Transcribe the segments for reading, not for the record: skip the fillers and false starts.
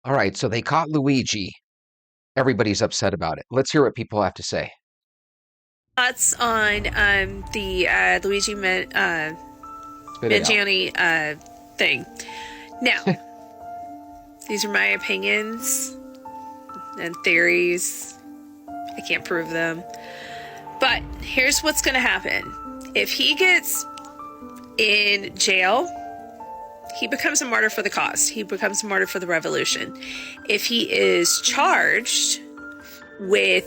All right, so they caught Luigi. Everybody's upset about it. Let's hear what people have to say. Thoughts on the Spit it out. Mangione thing. Now, these are my opinions and theories. I can't prove them. But here's what's going to happen. If he gets in jail, he becomes a martyr for the cause. He becomes a martyr for the revolution. If he is charged with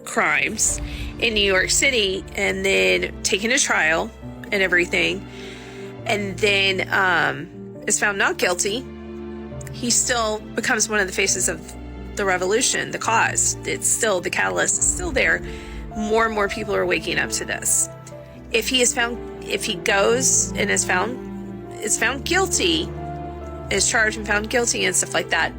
crimes in New York City and then taken to trial and everything, and then is found not guilty, he still becomes one of the faces of the revolution, the cause. It's still, the catalyst is still there. More and more people are waking up to this. If he goes and is found guilty, is charged and found guilty and stuff like that,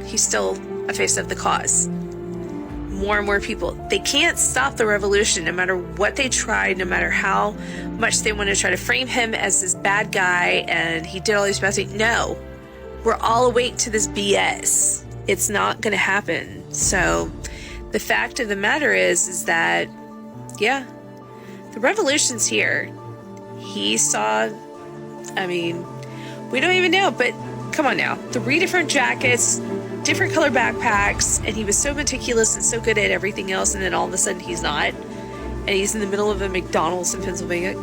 he's still a face of the cause. More and more people, they can't stop the revolution no matter what they try, no matter how much they want to try to frame him as this bad guy and he did all these bad things. No, we're all awake to this BS. It's not going to happen. So the fact of the matter is that, yeah, the revolution's here. He saw, I mean, we don't even know, but come on now. 3 different jackets, different color backpacks, and he was so meticulous and so good at everything else, and then all of a sudden he's not. And he's in the middle of a McDonald's in Pennsylvania.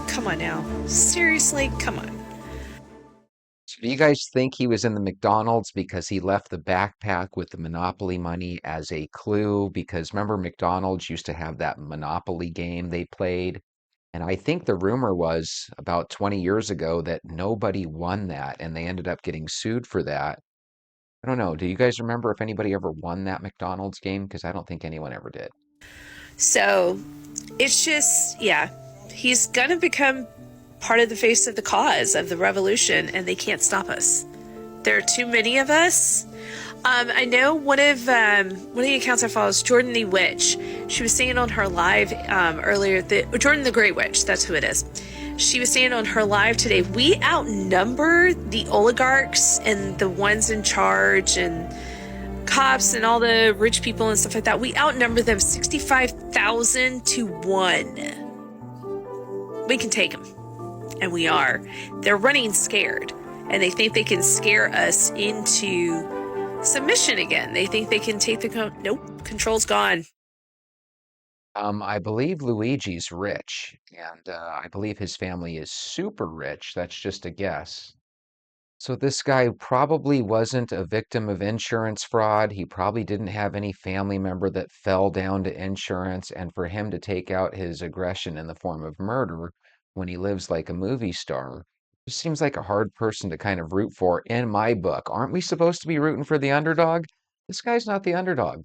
Come on now. Seriously, come on. So do you guys think he was in the McDonald's because he left the backpack with the Monopoly money as a clue? Because remember, McDonald's used to have that Monopoly game they played. And I think the rumor was about 20 years ago that nobody won that and they ended up getting sued for that. I don't know. Do you guys remember if anybody ever won that McDonald's game? Because I don't think anyone ever did. So it's just, yeah, he's going to become part of the face of the cause of the revolution, and they can't stop us. There are too many of us. I know one of the accounts I follow is Jordan the Witch. She was saying on her live earlier that Jordan the Great Witch, that's who it is. She was saying on her live today, we outnumber the oligarchs and the ones in charge and cops and all the rich people and stuff like that. We outnumber them 65,000 to 1. We can take them. And we are. They're running scared. And they think they can scare us into submission again. They think they can take nope, control's gone. I believe Luigi's rich, and I believe his family is super rich. That's just a guess. So this guy probably wasn't a victim of insurance fraud. He probably didn't have any family member that fell down to insurance, and for him to take out his aggression in the form of murder when he lives like a movie star, just seems like a hard person to kind of root for in my book. Aren't we supposed to be rooting for the underdog? This guy's not the underdog.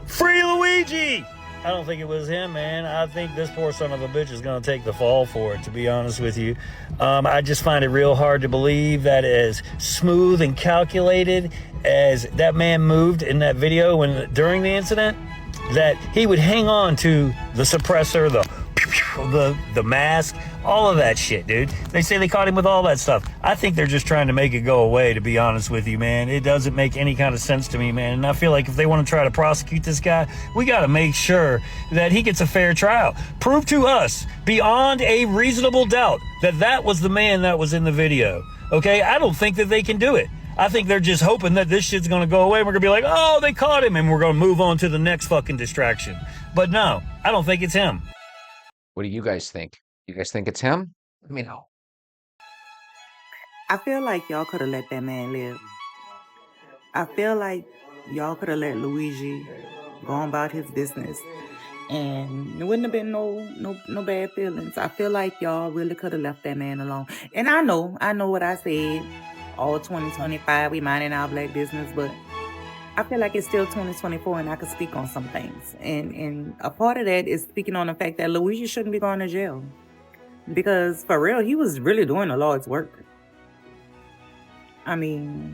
Free Luigi! I don't think it was him, man. I think this poor son of a bitch is going to take the fall for it, to be honest with you. I just find it real hard to believe that as smooth and calculated as that man moved in that video during the incident, that he would hang on to the suppressor, the mask, all of that shit, dude. They say they caught him with all that stuff. I think they're just trying to make it go away, to be honest with you, man. It doesn't make any kind of sense to me, man. And I feel like if they want to try to prosecute this guy, we got to make sure that he gets a fair trial. Prove to us, beyond a reasonable doubt, that that was the man that was in the video. Okay? I don't think that they can do it. I think they're just hoping that this shit's going to go away. We're going to be like, oh, they caught him, and we're going to move on to the next fucking distraction. But no, I don't think it's him. What do you guys think? You guys think it's him? Let me know. I feel like y'all could have let that man live. I feel like y'all could have let Luigi go on about his business, and there wouldn't have been no bad feelings. I feel like y'all really could have left that man alone. And I know what I said. All 2025, we minding our black business, but I feel like it's still 2024, and I could speak on some things. And a part of that is speaking on the fact that Luigi shouldn't be going to jail. Because, for real, he was really doing the Lord's work. I mean,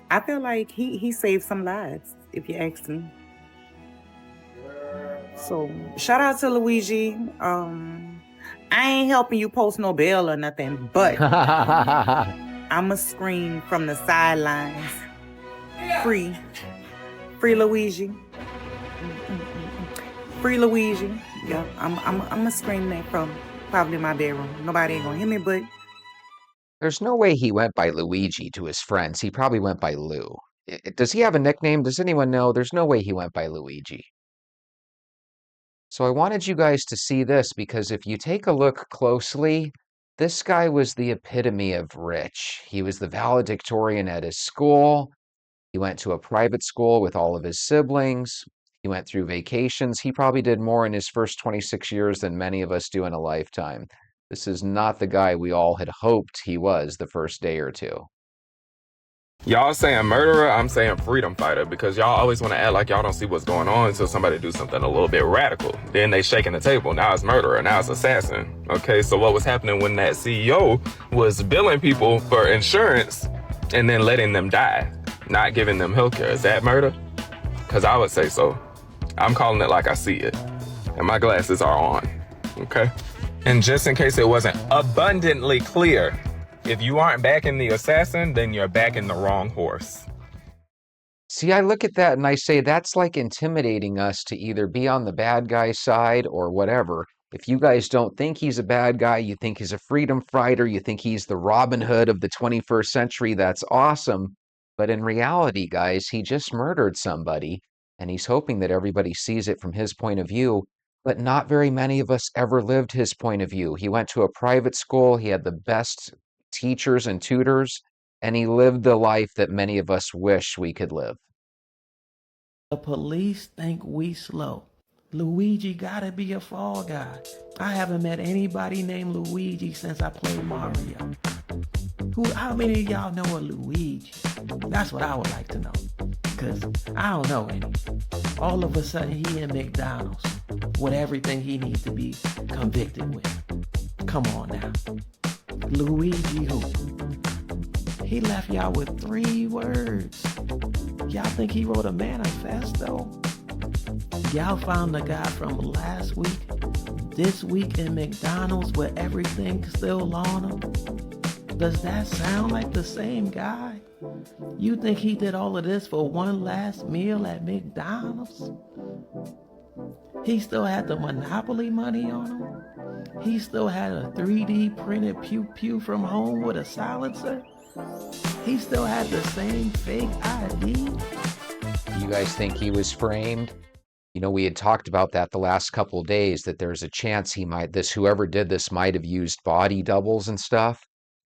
I feel like he saved some lives, if you ask me. So, shout out to Luigi. I ain't helping you post no bail or nothing, but I'ma scream from the sidelines. Free. Free Luigi. Free Luigi. Yeah, I'm scream that from probably my bedroom. Nobody ain't gonna hear me, but There's no way he went by Luigi to his friends. He probably went by Lou. Does he have a nickname? Does anyone know? There's no way he went by Luigi. So I wanted you guys to see this because if you take a look closely, this guy was the epitome of rich. He was the valedictorian at his school. He went to a private school with all of his siblings. He went through vacations. He probably did more in his first 26 years than many of us do in a lifetime. This is not the guy we all had hoped he was the first day or two. Y'all saying murderer, I'm saying freedom fighter, because y'all always want to act like y'all don't see what's going on until somebody do something a little bit radical. Then they shaking the table. Now it's murderer. Now it's assassin. Okay, so what was happening when that CEO was billing people for insurance and then letting them die, not giving them healthcare? Is that murder? Because I would say so. I'm calling it like I see it. And my glasses are on. Okay? And just in case it wasn't abundantly clear, if you aren't backing the assassin, then you're backing the wrong horse. See, I look at that and I say that's like intimidating us to either be on the bad guy's side or whatever. If you guys don't think he's a bad guy, you think he's a freedom fighter, you think he's the Robin Hood of the 21st century, that's awesome. But in reality, guys, he just murdered somebody and he's hoping that everybody sees it from his point of view. But not very many of us ever lived his point of view. He went to a private school, he had the best teachers and tutors, and he lived the life that many of us wish we could live. The police think we slow. Luigi gotta be a fall guy. I haven't met anybody named Luigi since I played Mario. How many of y'all know a Luigi? That's what I would like to know. Cause I don't know any. All of a sudden he in McDonald's with everything he needs to be convicted with. Come on now. Luigi who? He left y'all with 3 words. Y'all think he wrote a manifesto? Y'all found the guy from last week, this week in McDonald's with everything still on him? Does that sound like the same guy? You think he did all of this for one last meal at McDonald's? He still had the Monopoly money on him? He still had a 3D printed pew-pew from home with a silencer? He still had the same fake ID? You guys think he was framed? You know, we had talked about that the last couple of days, that there's a chance whoever did this might have used body doubles and stuff.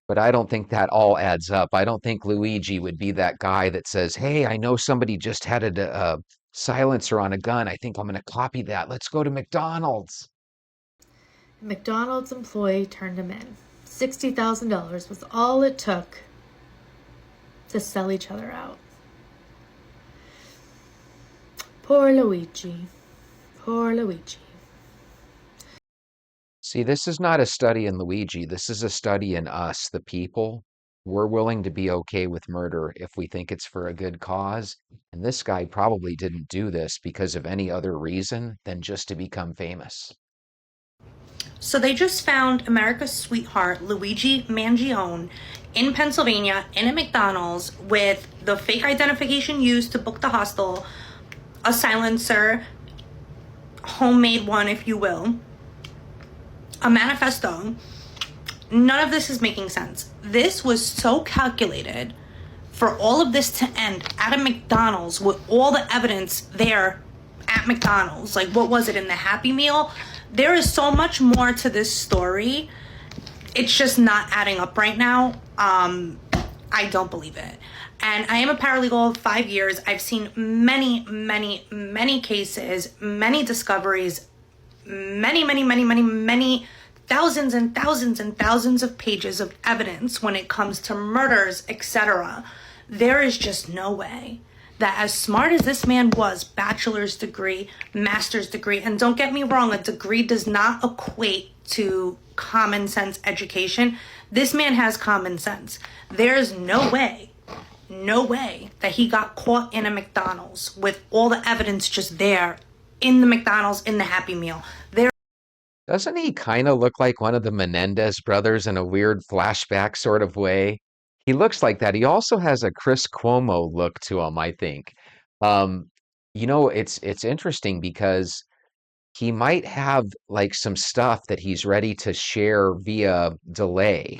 But I don't think that all adds up. I don't think Luigi would be that guy that says, hey, I know somebody just had a silencer on a gun. I think I'm going to copy that. Let's go to McDonald's. A McDonald's employee turned him in. $60,000 was all it took to sell each other out. Poor Luigi. Poor Luigi. See, this is not a study in Luigi. This is a study in us, the people. We're willing to be okay with murder if we think it's for a good cause. And this guy probably didn't do this because of any other reason than just to become famous. So they just found America's sweetheart, Luigi Mangione, in Pennsylvania in a McDonald's with the fake identification used to book the hostel, a silencer, homemade one, if you will, a manifesto. None of this is making sense. This was so calculated for all of this to end at a McDonald's with all the evidence there at McDonald's. Like, what was it in the Happy Meal? There is so much more to this story. It's just not adding up right now. I don't believe it. And I am a paralegal 5 years. I've seen many, many, many cases, many discoveries, many thousands and thousands and thousands of pages of evidence when it comes to murders, etc. There is just no way that, as smart as this man was, bachelor's degree, master's degree, and don't get me wrong, a degree does not equate to common sense education. This man has common sense. There's no way that he got caught in a McDonald's with all the evidence just there in the McDonald's, in the Happy Meal. Doesn't he kind of look like one of the Menendez brothers in a weird flashback sort of way? He looks like that. He also has a Chris Cuomo look to him, I think. Um, it's interesting because he might have like some stuff that he's ready to share via delay.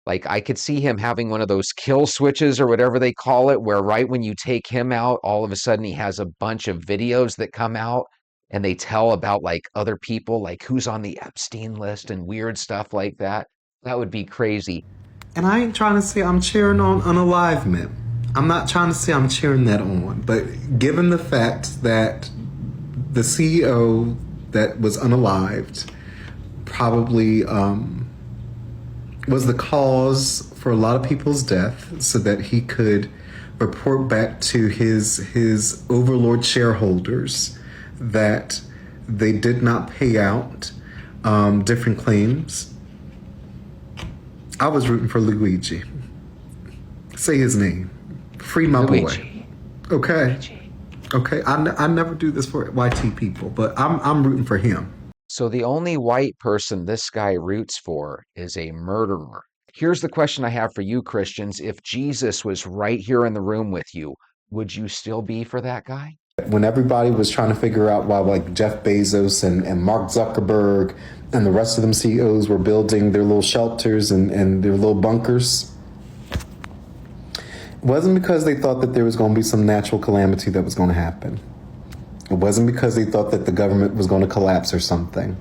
Like I could see him having one of those kill switches or whatever they call it, where right when you take him out, all of a sudden he has a bunch of videos that come out and they tell about like other people, like who's on the Epstein list and weird stuff like that. That would be crazy. And I ain't trying to say I'm cheering on unalive men. I'm not trying to say I'm cheering that on. But given the fact that the CEO that was unalived probably was the cause for a lot of people's death so that he could report back to his overlord shareholders that they did not pay out different claims. I was rooting for Luigi. Say his name. Free my Luigi. boy. Okay. Luigi. Okay. I never do this for YT people, but I'm rooting for him. So the only white person this guy roots for is a murderer. Here's the question I have for you, Christians. If Jesus was right here in the room with you, would you still be for that guy? When everybody was trying to figure out why like Jeff Bezos and Mark Zuckerberg and the rest of them CEOs were building their little shelters and their little bunkers, it wasn't because they thought that there was going to be some natural calamity that was going to happen. It wasn't because they thought that the government was going to collapse or something.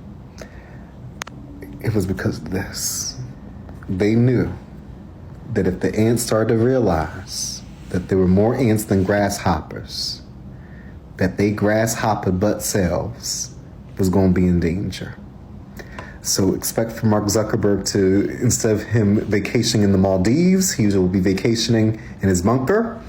It was because of this. They knew that if the ants started to realize that there were more ants than grasshoppers, that they grasshopper butt selves was going to be in danger. So expect for Mark Zuckerberg to, instead of him vacationing in the Maldives, he will be vacationing in his bunker.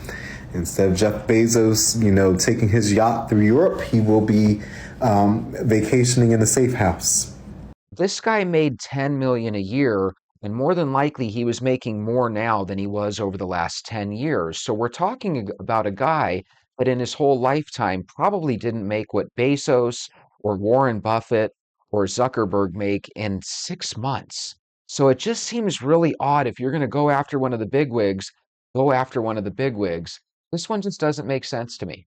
Instead of Jeff Bezos, taking his yacht through Europe, he will be vacationing in a safe house. This guy made 10 million a year, and more than likely he was making more now than he was over the last 10 years. So we're talking about a guy that in his whole lifetime probably didn't make what Bezos or Warren Buffett or Zuckerberg make in 6 months. So it just seems really odd if you're going to go after one of the bigwigs, go after one of the bigwigs. This one just doesn't make sense to me.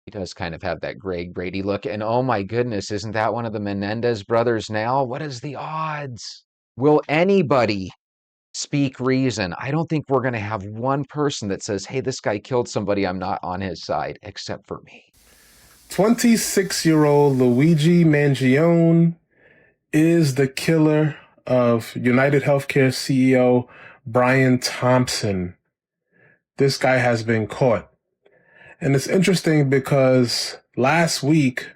He does kind of have that Greg Brady look. And oh my goodness, isn't that one of the Menendez brothers now? What is the odds? Will anybody speak reason? I don't think we're going to have one person that says, hey, this guy killed somebody. I'm not on his side, except for me. 26-year-old Luigi Mangione is the killer of United Healthcare CEO Brian Thompson. This guy has been caught. And it's interesting because last week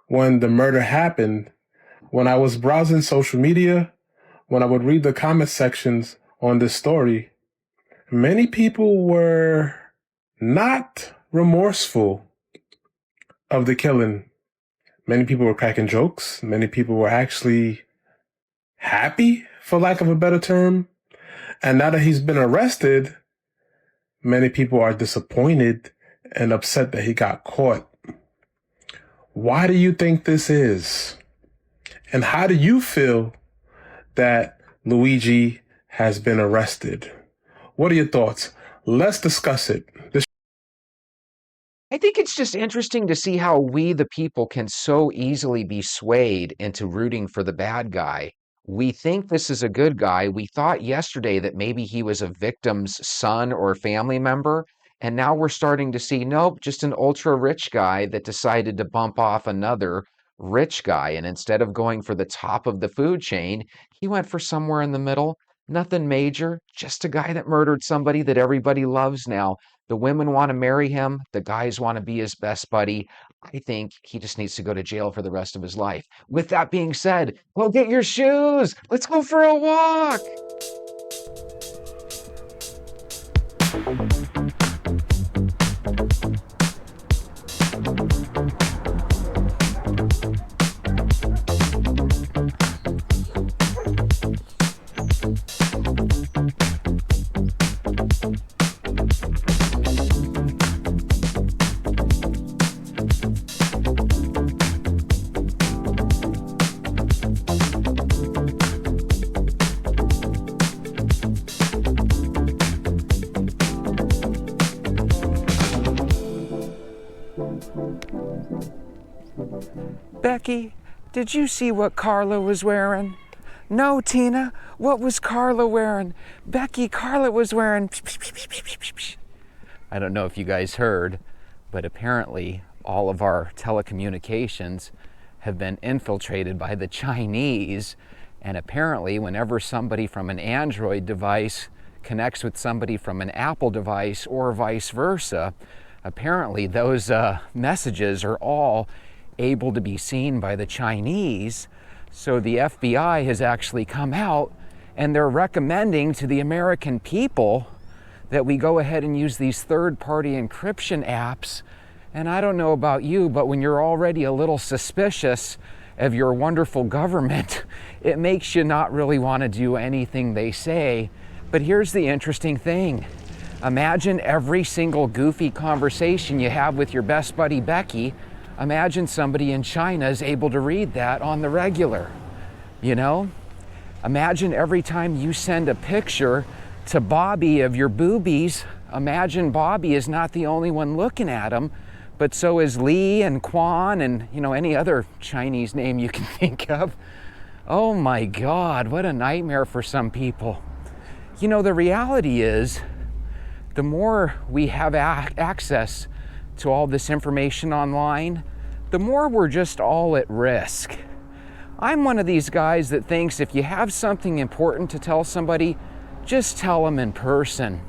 when the murder happened, when I was browsing social media, when I would read the comment sections on this story, many people were not remorseful of the killing. Many people were cracking jokes. Many people were actually happy, for lack of a better term. And now that he's been arrested, many people are disappointed and upset that he got caught. Why do you think this is? And how do you feel that Luigi has been arrested? What are your thoughts? Let's discuss it. I think it's just interesting to see how we, the people, can so easily be swayed into rooting for the bad guy. We think this is a good guy. We thought yesterday that maybe he was a victim's son or family member. And now we're starting to see, nope, just an ultra rich guy that decided to bump off another rich guy. And instead of going for the top of the food chain, he went for somewhere in the middle. Nothing major, just a guy that murdered somebody that everybody loves now. The women want to marry him. The guys want to be his best buddy. I think he just needs to go to jail for the rest of his life. With that being said, go get your shoes. Let's go for a walk. Becky, did you see what Carla was wearing? No, Tina, what was Carla wearing? Becky, Carla was wearing... I don't know if you guys heard, but apparently all of our telecommunications have been infiltrated by the Chinese, and apparently whenever somebody from an Android device connects with somebody from an Apple device or vice versa, apparently those messages are all able to be seen by the Chinese. So the FBI has actually come out and they're recommending to the American people that we go ahead and use these third-party encryption apps. And I don't know about you, but when you're already a little suspicious of your wonderful government, it makes you not really want to do anything they say. But here's the interesting thing. Imagine every single goofy conversation you have with your best buddy Becky. Imagine somebody in China is able to read that on the regular, you know? Imagine every time you send a picture to Bobby of your boobies, imagine Bobby is not the only one looking at them, but so is Lee and Quan and, you know, any other Chinese name you can think of. Oh my God, what a nightmare for some people. You know, the reality is, the more we have access to all this information online, the more we're just all at risk. I'm one of these guys that thinks if you have something important to tell somebody, just tell them in person.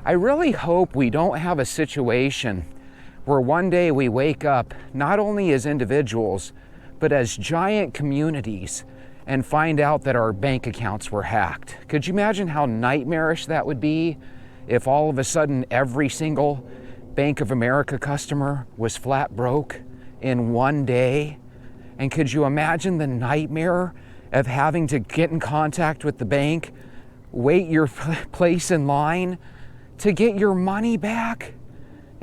I really hope we don't have a situation where one day we wake up, not only as individuals, but as giant communities, and find out that our bank accounts were hacked. Could you imagine how nightmarish that would be if all of a sudden every single Bank of America customer was flat broke in one day? And could you imagine the nightmare of having to get in contact with the bank, wait your place in line to get your money back,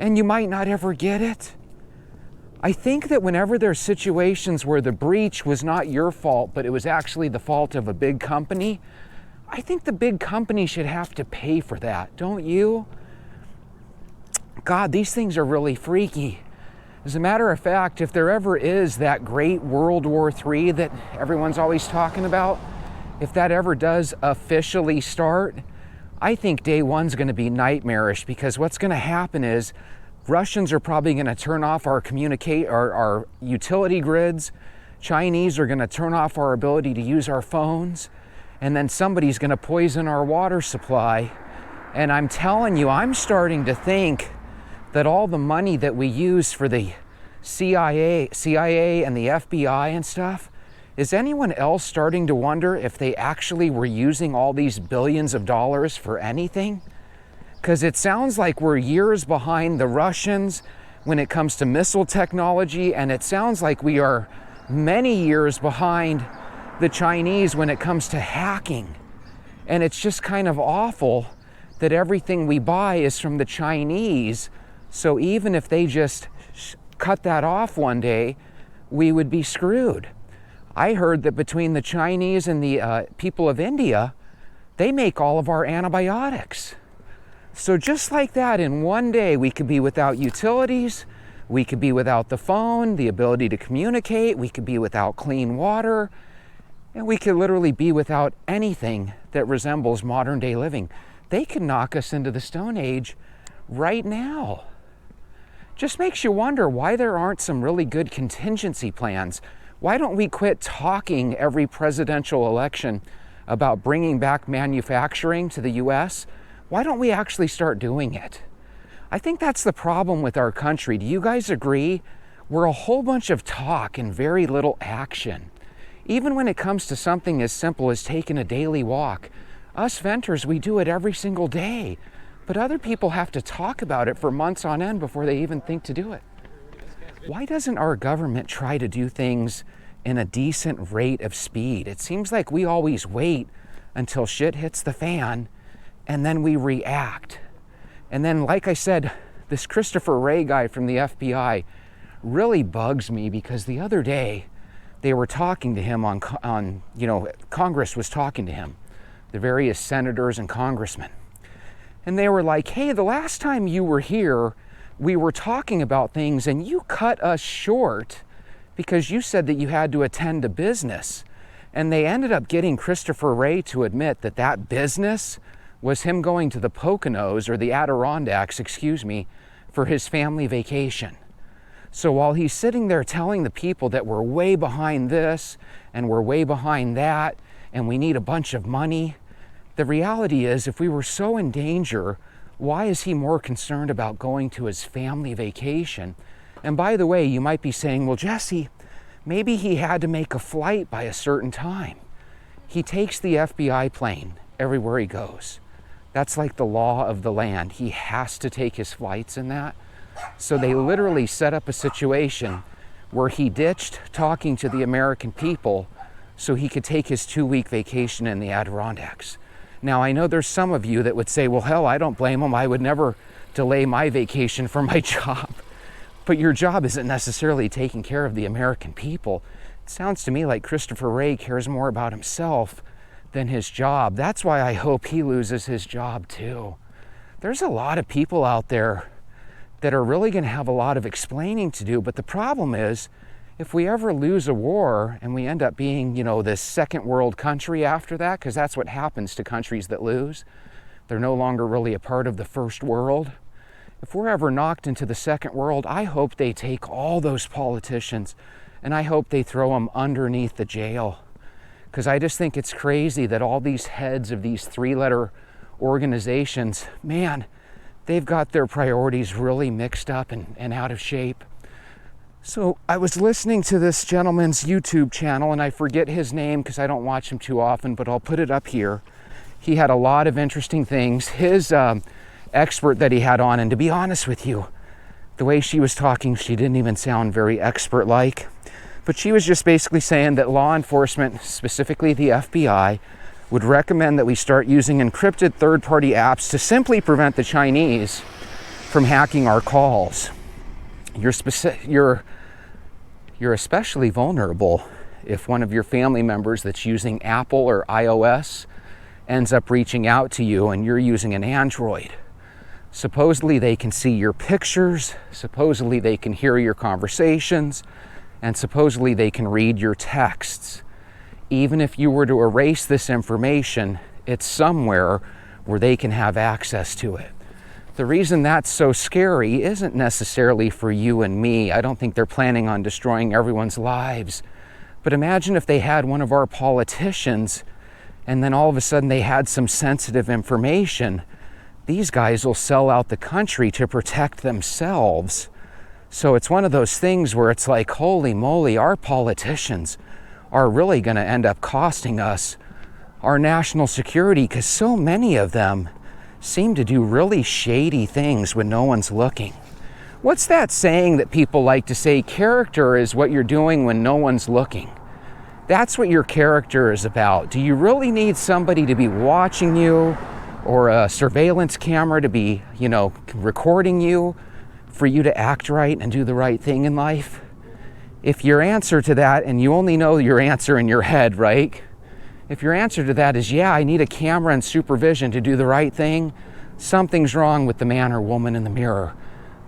and you might not ever get it? I think that whenever there's situations where the breach was not your fault, but it was actually the fault of a big company, I think the big company should have to pay for that, don't you? God, these things are really freaky. As a matter of fact, if there ever is that great World War III that everyone's always talking about, if that ever does officially start, I think day one's going to be nightmarish, because what's going to happen is Russians are probably going to turn off our utility grids. Chinese are going to turn off our ability to use our phones. And then somebody's going to poison our water supply. And I'm telling you, I'm starting to think that all the money that we use for the CIA and the FBI and stuff, is anyone else starting to wonder if they actually were using all these billions of dollars for anything? Because it sounds like we're years behind the Russians when it comes to missile technology, and it sounds like we are many years behind the Chinese when it comes to hacking. And it's just kind of awful that everything we buy is from the Chinese. So even if they just cut that off one day, we would be screwed. I heard that between the Chinese and the people of India, they make all of our antibiotics. So just like that, in one day, we could be without utilities, we could be without the phone, the ability to communicate, we could be without clean water, and we could literally be without anything that resembles modern day living. They could knock us into the Stone Age right now. Just makes you wonder why there aren't some really good contingency plans. Why don't we quit talking every presidential election about bringing back manufacturing to the US? Why don't we actually start doing it? I think that's the problem with our country. Do you guys agree? We're a whole bunch of talk and very little action. Even when it comes to something as simple as taking a daily walk, us venters, we do it every single day. But other people have to talk about it for months on end before they even think to do it. Why doesn't our government try to do things in a decent rate of speed? It seems like we always wait until shit hits the fan and then we react. And then, like I said, this Christopher Wray guy from the FBI really bugs me, because the other day they were talking to him on Congress was talking to him, the various senators and congressmen. And they were like, hey, the last time you were here, we were talking about things and you cut us short because you said that you had to attend to business. And they ended up getting Christopher Wray to admit that that business was him going to the Poconos, or the Adirondacks, excuse me, for his family vacation. So while he's sitting there telling the people that we're way behind this and we're way behind that and we need a bunch of money, the reality is, if we were so in danger, why is he more concerned about going to his family vacation? And by the way, you might be saying, well, Jesse, maybe he had to make a flight by a certain time. He takes the FBI plane everywhere he goes. That's like the law of the land. He has to take his flights in that. So they literally set up a situation where he ditched talking to the American people so he could take his 2-week vacation in the Adirondacks. Now, I know there's some of you that would say, well, hell, I don't blame him. I would never delay my vacation for my job. But your job isn't necessarily taking care of the American people. It sounds to me like Christopher Wray cares more about himself than his job. That's why I hope he loses his job too. There's a lot of people out there that are really going to have a lot of explaining to do, but the problem is, if we ever lose a war and we end up being, this second world country after that, because that's what happens to countries that lose, they're no longer really a part of the first world. If we're ever knocked into the second world, I hope they take all those politicians and I hope they throw them underneath the jail. Because I just think it's crazy that all these heads of these 3-letter organizations, man, they've got their priorities really mixed up and out of shape. So I was listening to this gentleman's YouTube channel, and I forget his name because I don't watch him too often, but I'll put it up here. He had a lot of interesting things. His expert that he had on, and to be honest with you, the way she was talking, she didn't even sound very expert-like. But she was just basically saying that law enforcement, specifically the FBI, would recommend that we start using encrypted third-party apps to simply prevent the Chinese from hacking our calls. You're especially vulnerable if one of your family members that's using Apple or iOS ends up reaching out to you and you're using an Android. Supposedly they can see your pictures, supposedly they can hear your conversations, and supposedly they can read your texts. Even if you were to erase this information, it's somewhere where they can have access to it. The reason that's so scary isn't necessarily for you and me. I don't think they're planning on destroying everyone's lives. But imagine if they had one of our politicians and then all of a sudden they had some sensitive information. These guys will sell out the country to protect themselves. So it's one of those things where it's like, holy moly, our politicians are really going to end up costing us our national security, because so many of them seem to do really shady things when no one's looking. What's that saying that people like to say? Character is what you're doing when no one's looking. That's what your character is about. Do you really need somebody to be watching you, or a surveillance camera to be, recording you for you to act right and do the right thing in life? If your answer to that, and you only know your answer in your head, right? If your answer to that is, yeah, I need a camera and supervision to do the right thing, something's wrong with the man or woman in the mirror.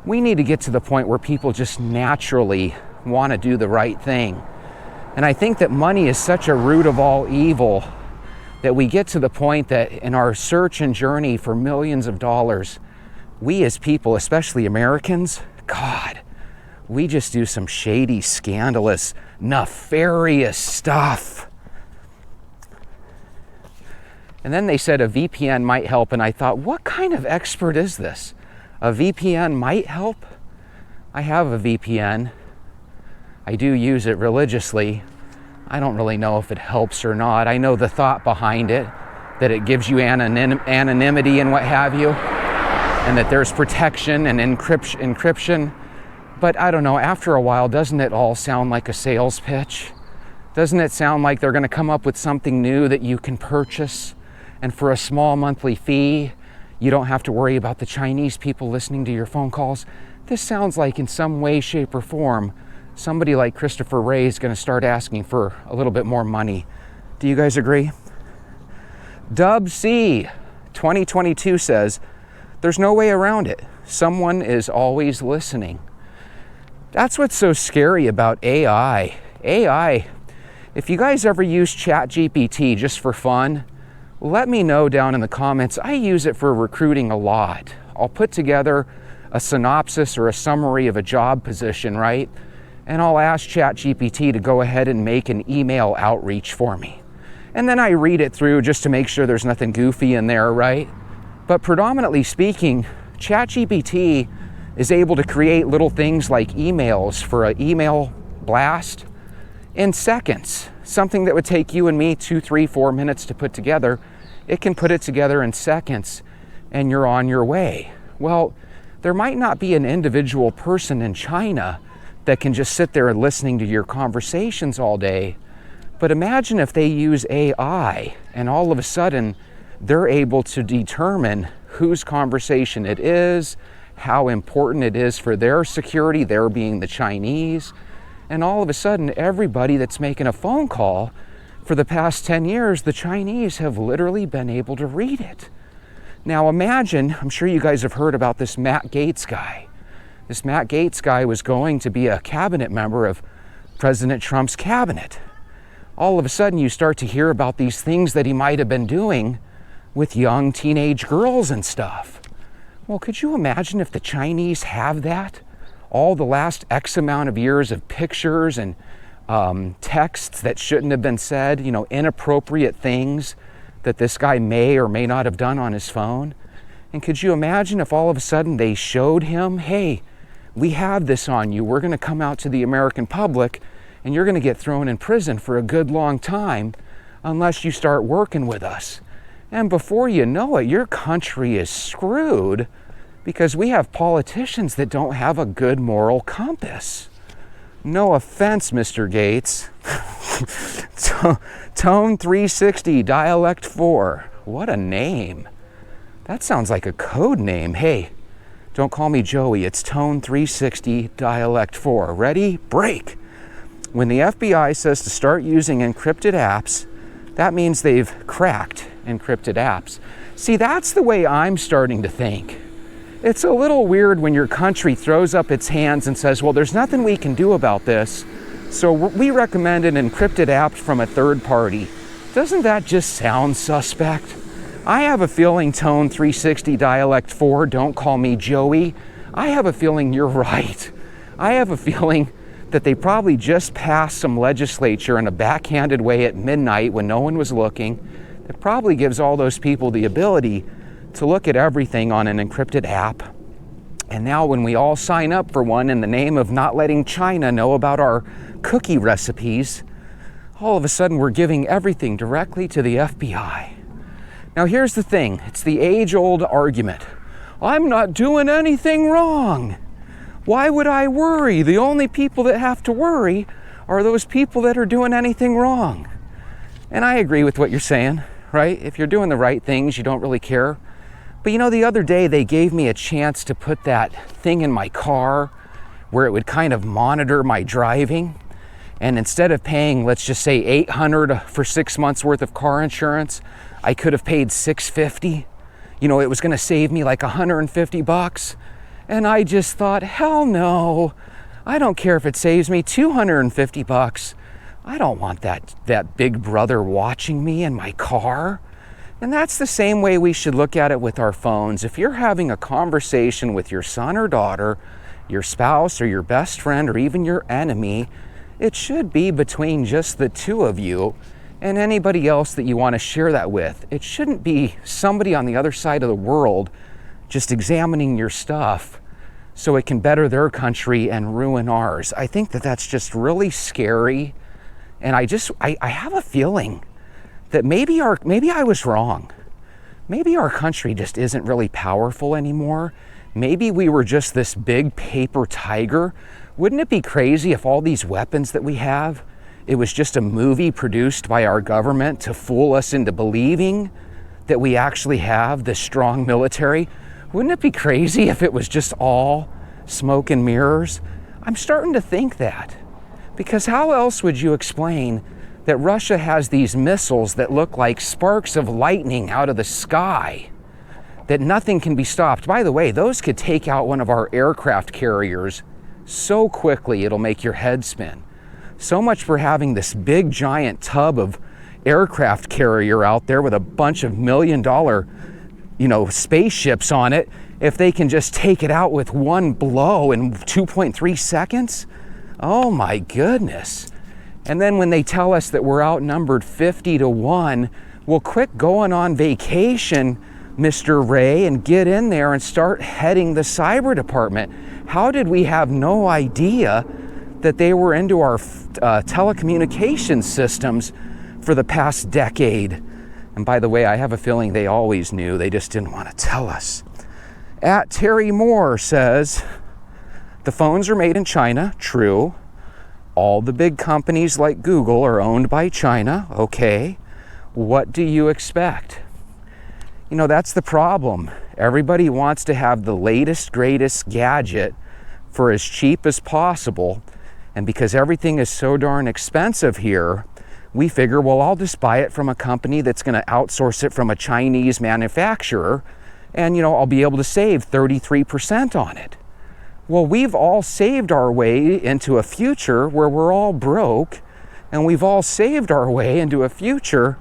We need to get to the point where people just naturally want to do the right thing. And I think that money is such a root of all evil that we get to the point that in our search and journey for millions of dollars, we as people, especially Americans, God, we just do some shady, scandalous, nefarious stuff. And then they said a VPN might help, and I thought, what kind of expert is this? A VPN might help? I have a VPN. I do use it religiously. I don't really know if it helps or not. I know the thought behind it, that it gives you anonymity and what have you, and that there's protection and encryption. But I don't know, after a while, doesn't it all sound like a sales pitch? Doesn't it sound like they're going to come up with something new that you can purchase? And for a small monthly fee, you don't have to worry about the Chinese people listening to your phone calls. This sounds like in some way, shape, or form, somebody like Christopher Wray is going to start asking for a little bit more money. Do you guys agree? Dub C 2022 says, there's no way around it. Someone is always listening. That's what's so scary about AI. AI, if you guys ever use ChatGPT just for fun, let me know down in the comments. I use it for recruiting a lot. I'll put together a synopsis or a summary of a job position, right? And I'll ask ChatGPT to go ahead and make an email outreach for me. And then I read it through just to make sure there's nothing goofy in there, right? But predominantly speaking, ChatGPT is able to create little things like emails for an email blast in seconds. Something that would take you and me 2, 3, 4 minutes to put together, it can put it together in seconds and you're on your way. Well, there might not be an individual person in China that can just sit there listening to your conversations all day. But imagine if they use AI and all of a sudden they're able to determine whose conversation it is, how important it is for their security, their being the Chinese. And all of a sudden, everybody that's making a phone call for the past 10 years, the Chinese have literally been able to read it. Now imagine, I'm sure you guys have heard about this Matt Gaetz guy. This Matt Gaetz guy was going to be a cabinet member of President Trump's cabinet. All of a sudden, you start to hear about these things that he might have been doing with young teenage girls and stuff. Well, could you imagine if the Chinese have that? All the last X amount of years of pictures and texts that shouldn't have been said, you know, inappropriate things that this guy may or may not have done on his phone. And could you imagine if all of a sudden they showed him, hey, we have this on you. We're going to come out to the American public and you're going to get thrown in prison for a good long time unless you start working with us. And before you know it, your country is screwed because we have politicians that don't have a good moral compass. No offense, Mr. Gaetz. Tone 360, Dialect 4. What a name. That sounds like a code name. Hey, don't call me Joey. It's Tone 360, Dialect 4. Ready? Break. When the FBI says to start using encrypted apps, that means they've cracked encrypted apps. See, that's the way I'm starting to think. It's a little weird when your country throws up its hands and says, well, there's nothing we can do about this, so we recommend an encrypted app from a third party. Doesn't that just sound suspect? I have a feeling, Tone 360 Dialect 4, don't call me Joey. I have a feeling you're right. I have a feeling that they probably just passed some legislature in a backhanded way at midnight when no one was looking. That probably gives all those people the ability to look at everything on an encrypted app. And now when we all sign up for one in the name of not letting China know about our cookie recipes, all of a sudden we're giving everything directly to the FBI. Now here's the thing, it's the age-old argument. I'm not doing anything wrong. Why would I worry? The only people that have to worry are those people that are doing anything wrong. And I agree with what you're saying, right? If you're doing the right things, you don't really care. But you know, the other day they gave me a chance to put that thing in my car where it would kind of monitor my driving. And instead of paying, let's just say $800 for 6 months worth of car insurance, I could have paid $650. You know, it was going to save me like $150. And I just thought, hell no. I don't care if it saves me $250. I don't want that big brother watching me in my car. And that's the same way we should look at it with our phones. If you're having a conversation with your son or daughter, your spouse or your best friend or even your enemy, it should be between just the two of you and anybody else that you want to share that with. It shouldn't be somebody on the other side of the world just examining your stuff so it can better their country and ruin ours. I think that that's just really scary. And I have a feeling that maybe I was wrong. Maybe our country just isn't really powerful anymore. Maybe we were just this big paper tiger. Wouldn't it be crazy if all these weapons that we have, it was just a movie produced by our government to fool us into believing that we actually have this strong military? Wouldn't it be crazy if it was just all smoke and mirrors? I'm starting to think that. Because how else would you explain that Russia has these missiles that look like sparks of lightning out of the sky, that nothing can be stopped? By the way, those could take out one of our aircraft carriers So quickly it'll make your head spin. So much for having this big giant tub of aircraft carrier out there with a bunch of $1 million, spaceships on it. If they can just take it out with one blow in 2.3 seconds, oh my goodness. And then when they tell us that we're outnumbered 50-1, well, quit going on vacation, Mr. Ray, and get in there and start heading the cyber department. How did we have no idea that they were into our telecommunications systems for the past decade? And by the way, I have a feeling they always knew, they just didn't want to tell us. At Terry Moore says, the phones are made in China, true. All the big companies like Google are owned by China, okay. What do you expect? That's the problem. Everybody wants to have the latest, greatest gadget for as cheap as possible. And because everything is so darn expensive here, we figure, well, I'll just buy it from a company that's going to outsource it from a Chinese manufacturer, and I'll be able to save 33% on it. Well, we've all saved our way into a future where we're all broke, and we've all saved our way into a future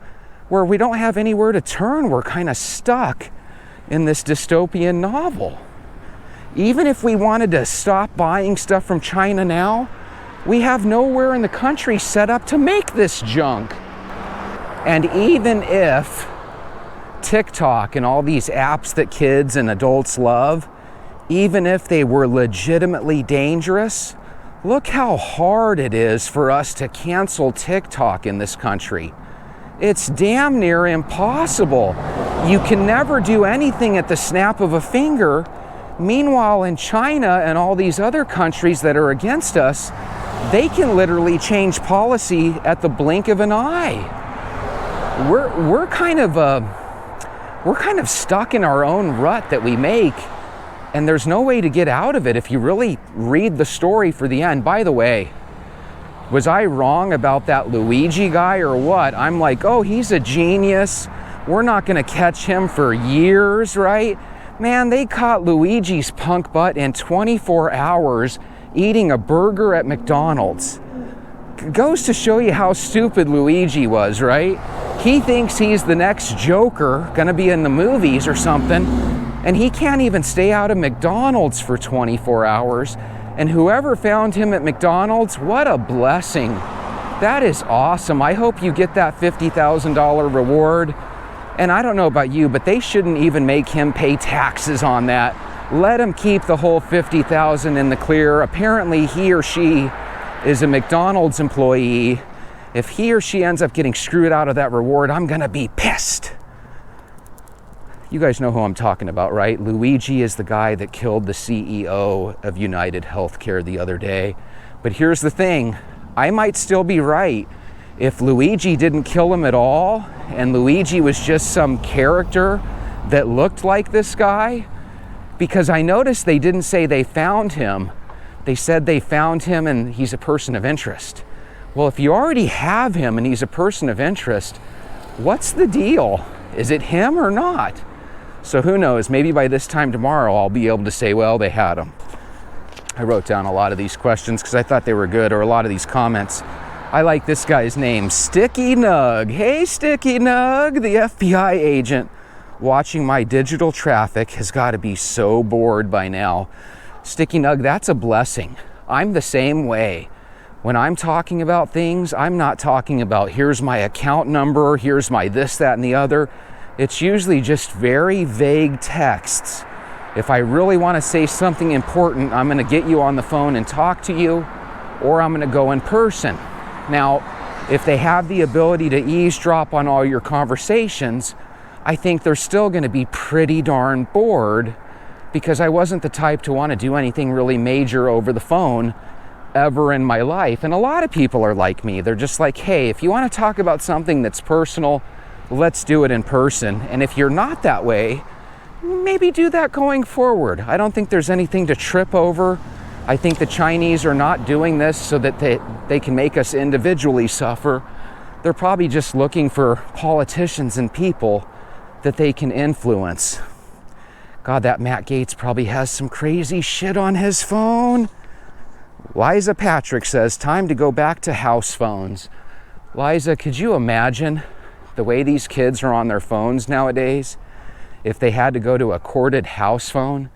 where we don't have anywhere to turn. We're kind of stuck in this dystopian novel. Even if we wanted to stop buying stuff from China now, we have nowhere in the country set up to make this junk. And even if TikTok and all these apps that kids and adults love, even if they were legitimately dangerous, look how hard it is for us to cancel TikTok in this country. It's damn near impossible. You can never do anything at the snap of a finger. Meanwhile, in China and all these other countries that are against us, they can literally change policy at the blink of an eye. We're kind of stuck in our own rut that we make, and there's no way to get out of it if you really read the story for the end. By the way, was I wrong about that Luigi guy or what? I'm like, oh, he's a genius. We're not going to catch him for years, right? Man, they caught Luigi's punk butt in 24 hours eating a burger at McDonald's. Goes to show you how stupid Luigi was, right? He thinks he's the next Joker, gonna be in the movies or something, and he can't even stay out of McDonald's for 24 hours. And whoever found him at McDonald's, what a blessing. That is awesome. I hope you get that $50,000 reward. And I don't know about you, but they shouldn't even make him pay taxes on that. Let him keep the whole $50,000 in the clear. Apparently he or she is a McDonald's employee. If he or she ends up getting screwed out of that reward, I'm gonna be pissed. You guys know who I'm talking about, right? Luigi is the guy that killed the CEO of United Healthcare the other day. But here's the thing, I might still be right. If Luigi didn't kill him at all, and Luigi was just some character that looked like this guy, because I noticed they didn't say they found him. They said they found him and he's a person of interest. Well, if you already have him and he's a person of interest, what's the deal? Is it him or not? So who knows, maybe by this time tomorrow I'll be able to say, well, they had him. I wrote down a lot of these questions because I thought they were good, or a lot of these comments. I like this guy's name, Sticky Nug. Hey, Sticky Nug, the FBI agent watching my digital traffic has got to be so bored by now. Sticky Nug, that's a blessing. I'm the same way. When I'm talking about things, I'm not talking about here's my account number, here's my this, that, and the other. It's usually just very vague texts. If I really want to say something important, I'm going to get you on the phone and talk to you, or I'm going to go in person. Now, if they have the ability to eavesdrop on all your conversations, I think they're still going to be pretty darn bored, because I wasn't the type to want to do anything really major over the phone ever in my life. And a lot of people are like me. They're just like, hey, if you want to talk about something that's personal, let's do it in person. And if you're not that way, maybe do that going forward. I don't think there's anything to trip over. I think the Chinese are not doing this so that they can make us individually suffer. They're probably just looking for politicians and people that they can influence. God, that Matt Gaetz probably has some crazy shit on his phone. Liza Patrick says, time to go back to house phones. Liza, could you imagine the way these kids are on their phones nowadays? If they had to go to a corded house phone,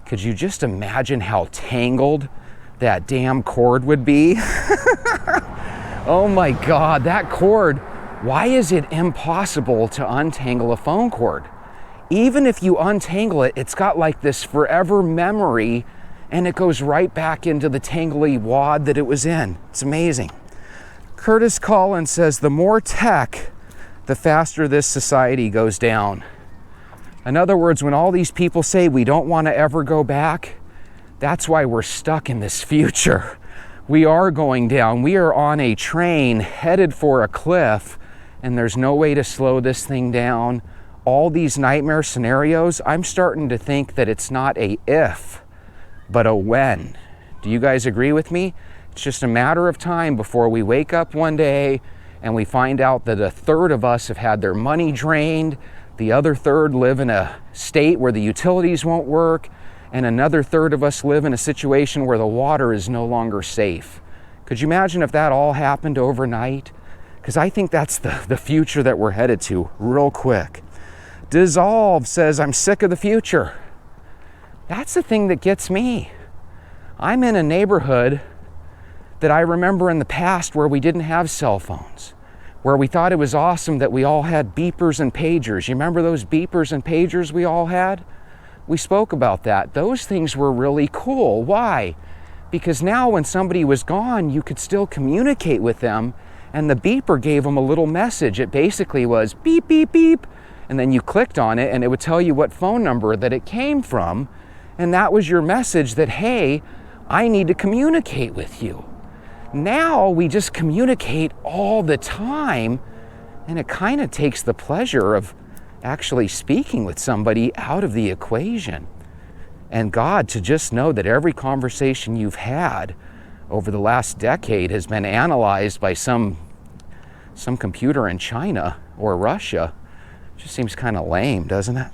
could you just imagine how tangled that damn cord would be? Oh my God, that cord, why is it impossible to untangle a phone cord? Even if you untangle it, it's got like this forever memory and it goes right back into the tangly wad that it was in. It's amazing. Curtis Collins says, the more tech, the faster this society goes down. In other words, when all these people say we don't want to ever go back, that's why we're stuck in this future. We are going down. We are on a train headed for a cliff, and there's no way to slow this thing down. All these nightmare scenarios, I'm starting to think that it's not a if, but a when. Do you guys agree with me? It's just a matter of time before we wake up one day and we find out that a third of us have had their money drained, the other third live in a state where the utilities won't work, and another third of us live in a situation where the water is no longer safe. Could you imagine if that all happened overnight? Because I think that's the future that we're headed to real quick. Dissolve says, I'm sick of the future. That's the thing that gets me. I'm in a neighborhood that I remember in the past where we didn't have cell phones, where we thought it was awesome that we all had beepers and pagers. You remember those beepers and pagers we all had? We spoke about that. Those things were really cool. Why? Because now when somebody was gone, you could still communicate with them, and the beeper gave them a little message. It basically was beep, beep, beep, and then you clicked on it and it would tell you what phone number that it came from, and that was your message that, hey, I need to communicate with you. Now we just communicate all the time, and it kind of takes the pleasure of actually speaking with somebody out of the equation. And God, to just know that every conversation you've had over the last decade has been analyzed by some computer in China or Russia, just seems kind of lame, doesn't it?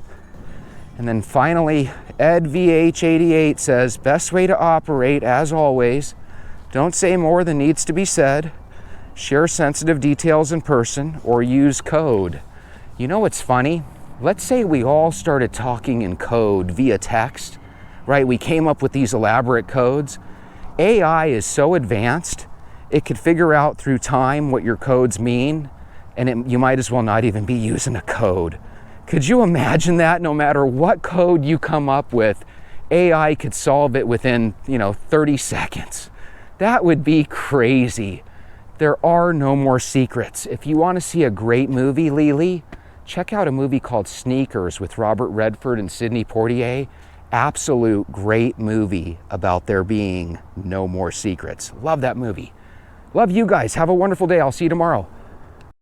And then finally, Ed VH88 says, best way to operate, as always, don't say more than needs to be said, share sensitive details in person, or use code. You know what's funny? Let's say we all started talking in code via text, right? We came up with these elaborate codes. AI is so advanced, it could figure out through time what your codes mean, and you might as well not even be using a code. Could you imagine that? No matter what code you come up with, AI could solve it within, 30 seconds. That would be crazy. There are no more secrets. If you want to see a great movie, Lily, check out a movie called Sneakers with Robert Redford and Sidney Poitier. Absolute great movie about there being no more secrets. Love that movie. Love you guys. Have a wonderful day. I'll see you tomorrow.